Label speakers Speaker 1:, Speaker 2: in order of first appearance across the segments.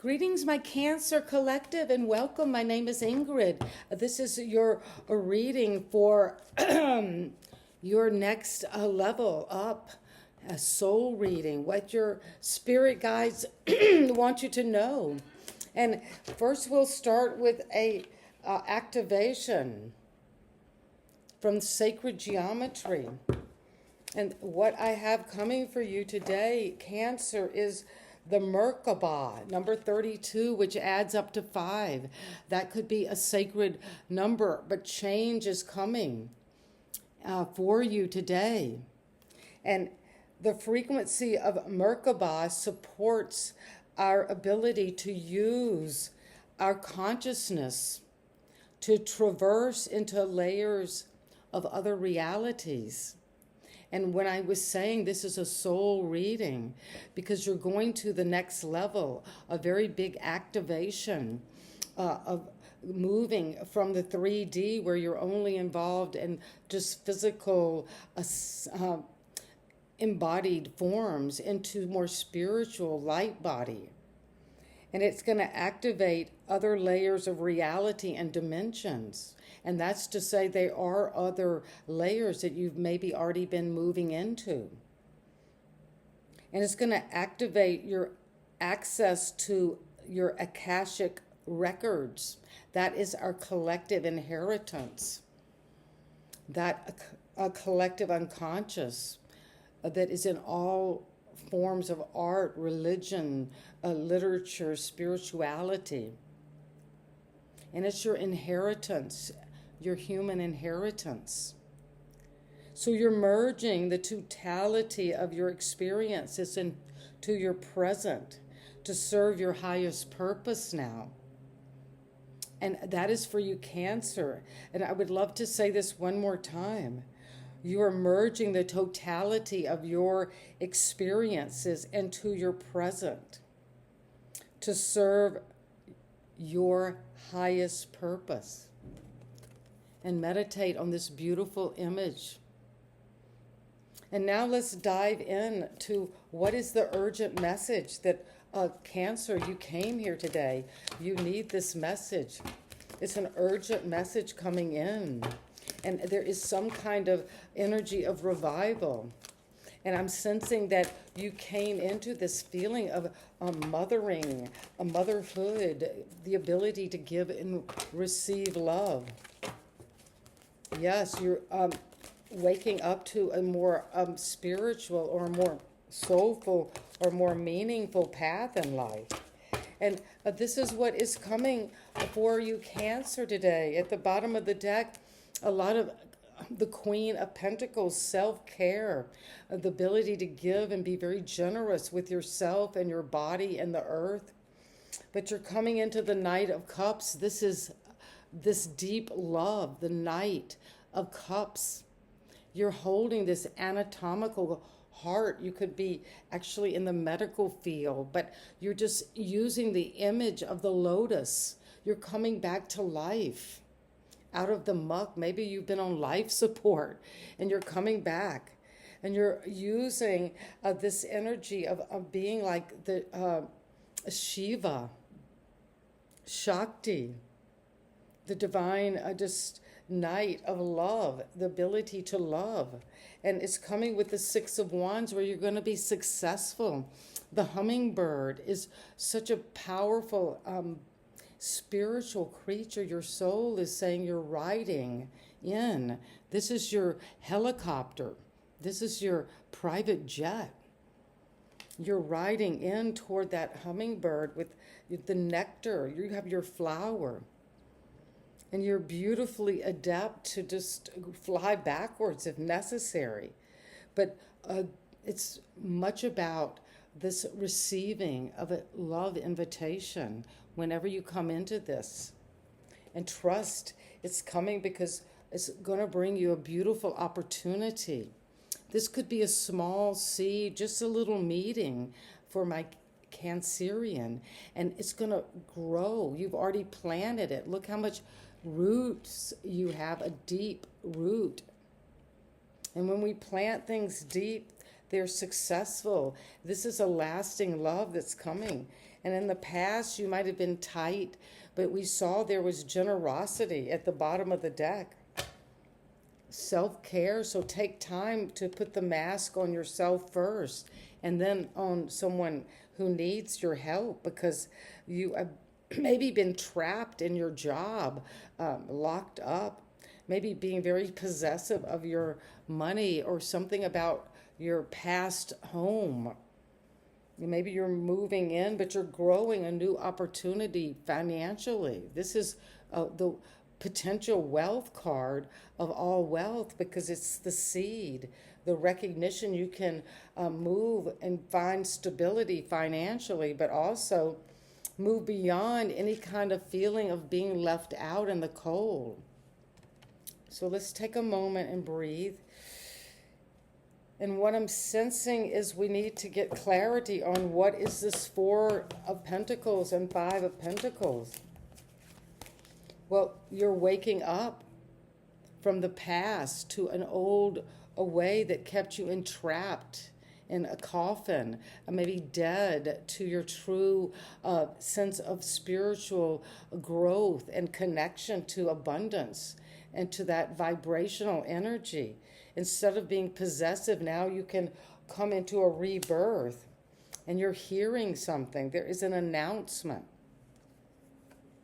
Speaker 1: Greetings, my Cancer Collective, and welcome. My name is Ingrid. This is your reading for your next level up, a soul reading, what your spirit guides want you to know. And first we'll start with a activation from sacred geometry. And what I have coming for you today, Cancer, is the Merkaba, number 32, which adds up to 5. That could be a sacred number, but change is coming for you today. And the frequency of Merkaba supports our ability to use our consciousness to traverse into layers of other realities. And when I was saying this is a soul reading, because you're going to the next level, a very big activation of moving from the 3D where you're only involved in just physical embodied forms into more spiritual light body. And it's going to activate other layers of reality and dimensions. And that's to say there are other layers that you've maybe already been moving into. And it's going to activate your access to your Akashic records. That is our collective inheritance. That a collective unconscious that is in all forms of art, religion, literature, spirituality. And it's your inheritance, your human inheritance. So you're merging the totality of your experiences into your present to serve your highest purpose now. And that is for you, Cancer. And I would love to say this one more time. You are merging the totality of your experiences into your present to serve your highest purpose. And meditate on this beautiful image. And now let's dive in to what is the urgent message that Cancer, you came here today. You need this message. It's an urgent message coming in. And there is some kind of energy of revival. And I'm sensing that you came into this feeling of mothering, a motherhood, the ability to give and receive love. Yes, you're waking up to a more spiritual or more soulful or more meaningful path in life. And this is what is coming for you, Cancer, today. At the bottom of the deck, a lot of the Queen of Pentacles, self-care, the ability to give and be very generous with yourself and your body and the earth. But you're coming into the Knight of Cups. This is this deep love, the Knight of Cups. You're holding this anatomical heart. You could be actually in the medical field, but you're just using the image of the lotus. You're coming back to life. Out of the muck. Maybe you've been on life support and you're coming back and you're using this energy of being like the Shiva, Shakti, the divine just night of love, the ability to love. And it's coming with the 6 of Wands where you're going to be successful. The hummingbird is such a powerful spiritual creature. Your soul is saying you're riding in. This is your helicopter. This is your private jet. You're riding in toward that hummingbird with the nectar. You have your flower. And you're beautifully adept to just fly backwards if necessary. But it's much about this receiving of a love invitation whenever you come into this. And trust it's coming because it's going to bring you a beautiful opportunity. This could be a small seed, just a little meeting for my Cancerian, and it's going to grow. You've already planted it. Look how much roots you have, a deep root. And when we plant things deep, they're successful. This is a lasting love that's coming. And in the past, you might have been tight, but we saw there was generosity at the bottom of the deck. Self-care, so take time to put the mask on yourself first and then on someone who needs your help, because you have maybe been trapped in your job, locked up, maybe being very possessive of your money or something about your past home. Maybe you're moving in, but you're growing a new opportunity financially. This is the potential wealth card of all wealth, because it's the seed, the recognition you can move and find stability financially, but also move beyond any kind of feeling of being left out in the cold. So let's take a moment and breathe. And what I'm sensing is we need to get clarity on what is this Four of Pentacles and Five of Pentacles. Well, you're waking up from the past to an old way that kept you entrapped in a coffin, maybe dead to your true sense of spiritual growth and connection to abundance and to that vibrational energy. Instead of being possessive, now you can come into a rebirth, and you're hearing something. There is an announcement.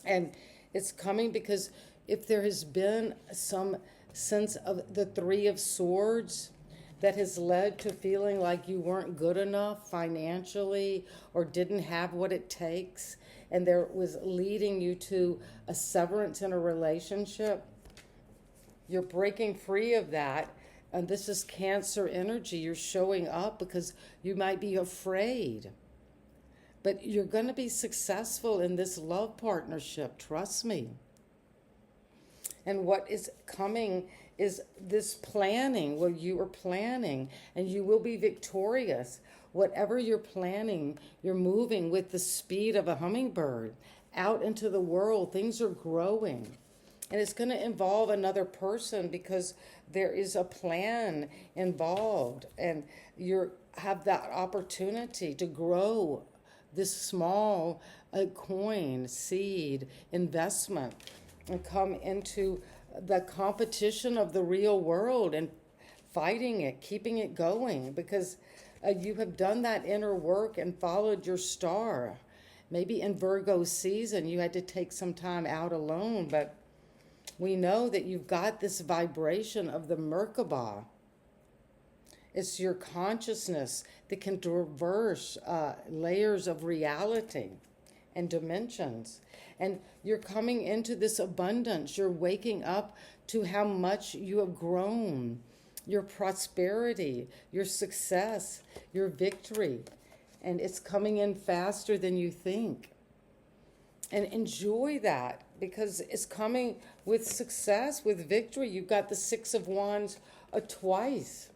Speaker 1: And it's coming because if there has been some sense of the Three of Swords that has led to feeling like you weren't good enough financially or didn't have what it takes, and there was leading you to a severance in a relationship, you're breaking free of that. And this is Cancer energy. You're showing up because you might be afraid. But you're going to be successful in this love partnership. Trust me. And what is coming is this planning, where you are planning, and you will be victorious. Whatever you're planning, you're moving with the speed of a hummingbird out into the world. Things are growing. And it's going to involve another person, because there is a plan involved, and you have that opportunity to grow this small coin, seed, investment, and come into the competition of the real world and fighting it, keeping it going, because you have done that inner work and followed your star. Maybe in Virgo season, you had to take some time out alone, but we know that you've got this vibration of the Merkaba. It's your consciousness that can traverse layers of reality and dimensions. And you're coming into this abundance. You're waking up to how much you have grown, your prosperity, your success, your victory. And it's coming in faster than you think. And enjoy that, because it's coming with success, with victory. You've got the Six of Wands twice.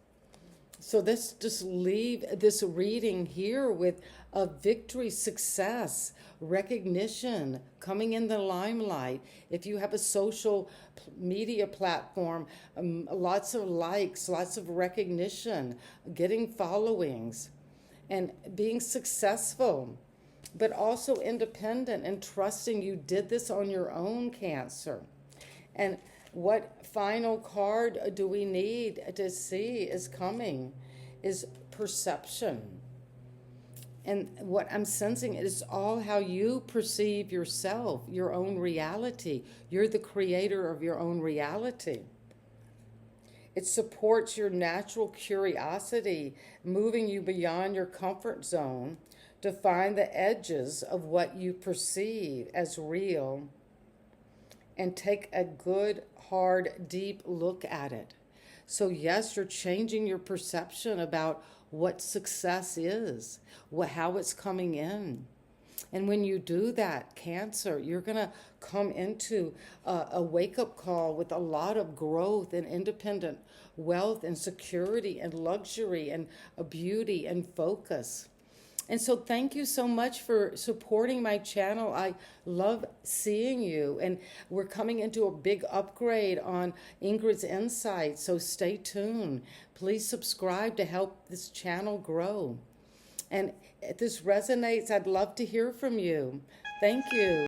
Speaker 1: So let's just leave this reading here with a victory, success, recognition, coming in the limelight. If you have a social media platform, lots of likes, lots of recognition, getting followings, and being successful, but also independent and trusting you did this on your own, Cancer. And what final card do we need to see is coming is perception. And what I'm sensing is all how you perceive yourself, your own reality. You're the creator of your own reality. It supports your natural curiosity, moving you beyond your comfort zone to find the edges of what you perceive as real and take a good, hard, deep look at it. So yes, you're changing your perception about what success is, how it's coming in. And when you do that, Cancer, you're going to come into a wake-up call with a lot of growth and independent wealth and security and luxury and beauty and focus. And so thank you so much for supporting my channel. I love seeing you. And we're coming into a big upgrade on Ingrid's Insights, so stay tuned. Please subscribe to help this channel grow. And if this resonates, I'd love to hear from you. Thank you.